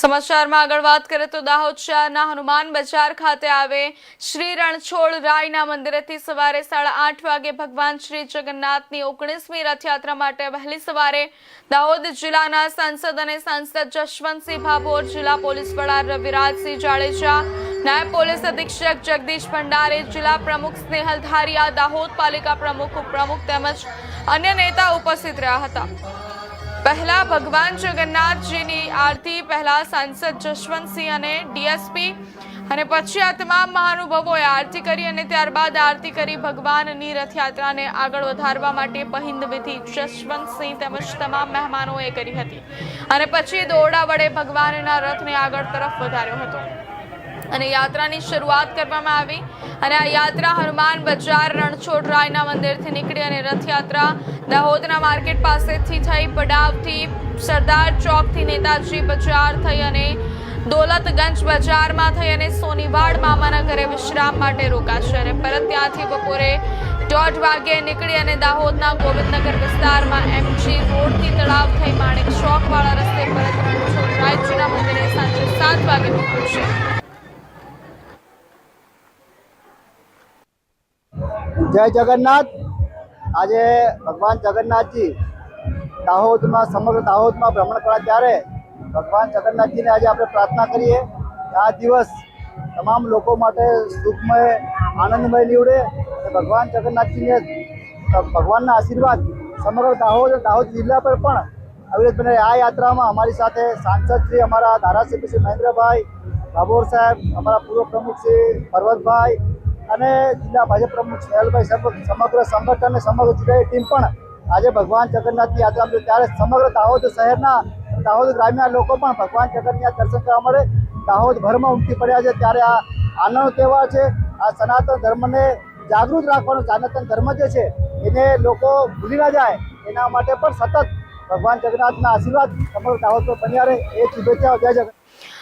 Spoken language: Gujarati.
સમાચારમાં આગળ વાત કરીએ તો દાહોદ શહેરના હનુમાન બજાર ખાતે આવે શ્રી રણછોડ રાયના મંદિરેથી સવારે 8:30 વાગે ભગવાન શ્રી જગન્નાથની 19મી રથયાત્રા માટે વહેલી સવારે દાહોદ જિલ્લાના સાંસદ અને સાંસદ જશવંતસિંહ ભાભોર, જિલ્લા પોલીસ વડા રવિરાજસિંહ જાડેજા, નાયબ પોલીસ અધિક્ષક જગદીશ ભંડારે, જિલ્લા પ્રમુખ સ્નેહલ ધારિયા, દાહોદ પાલિકા પ્રમુખ, ઉપપ્રમુખ તેમજ અન્ય નેતા ઉપસ્થિત રહ્યા હતા। पहला भगवान जगन्नाथजीनी आरती पहला सांसद जशवंतसिंह અને ડીએસપી અને પછી આ તમામ મહાનુભાવોએ આરતી કરી અને ત્યારબાદ આરતી કરી ભગવાનની રથયાત્રાને આગળ વધારવા માટે પહિંદ વિધિ જશવંતસિંહ તેમજ તમામ મહેમાનોએ કરી હતી અને પછી દોરડા વડે ભગવાનના રથને આગળ તરફ વધાર્યો હતો અને યાત્રાની શરૂઆત કરવામાં આવી અને આ યાત્રા હનુમાન બજાર રણછોડ રાયના મંદિરથી નીકળી અને રથયાત્રા દાહોદના માર્કેટ પાસેથી થઈ પડાવથી સરદાર ચોકથી નેતાજી બજાર થઈ અને દોલતગંજ બજારમાં થઈ અને સોનીવાડ મામાના ઘરે વિશ્રામ માટે રોકાશે અને પરત ત્યાંથી બપોરે 1:30 વાગે નીકળી અને દાહોદના ગોવિંદનગર વિસ્તારમાં એમજી રોડથી તળાવ થઈ માણેક ચોકવાળા રસ્તે પરત રણછોડ રાયજીના મંદિરે સાંજે 7 વાગે પહોંચશે। जय जगन्नाथ। आज भगवान जगन्नाथ जी दाहोद में समग्र दाहोद में भ्रमण करा त्यारे भगवान जगन्नाथ जी ने आज आप प्रार्थना करिए आ दिवस तमाम लोगों माटे सुखमय आनंदमय निवड़े। भगवान जगन्नाथ जी ने भगवान आशीर्वाद समग्र दाहोद जिला पर पण अविरत बने। आ यात्रा में हमारी साथ सांसद श्री अमरा धारासभ्य श्री महेंद्र भाई भाभोर साहेब, अमरा पूर्व प्रमुख श्री पर्वत भाई અને જિલ્લા ભાજપ પ્રમુખ સ્નેહલભાઈ સમગ્ર સંગઠન સમગ્ર જિલ્લાની ટીમ પણ આજે ભગવાન જગન્નાથની યાત્રા ત્યારે સમગ્ર દાહોદ શહેરના દાહોદ ગ્રામ્ય લોકો પણ ભગવાન જગન્નાથ દર્શન કરવા મળે દાહોદ ભરમાં ઉમટી પડ્યા છે। ત્યારે આ આનંદનો તહેવાર છે। આ સનાતન ધર્મને જાગૃત રાખવાનો, સનાતન ધર્મ જે છે એને લોકો ભૂલી ના જાય એના માટે પણ સતત ભગવાન જગન્નાથના આશીર્વાદ સમગ્ર દાહોદ પર બન્યા રહે એ શુભેચ્છાઓ। જય જગન્નાથ।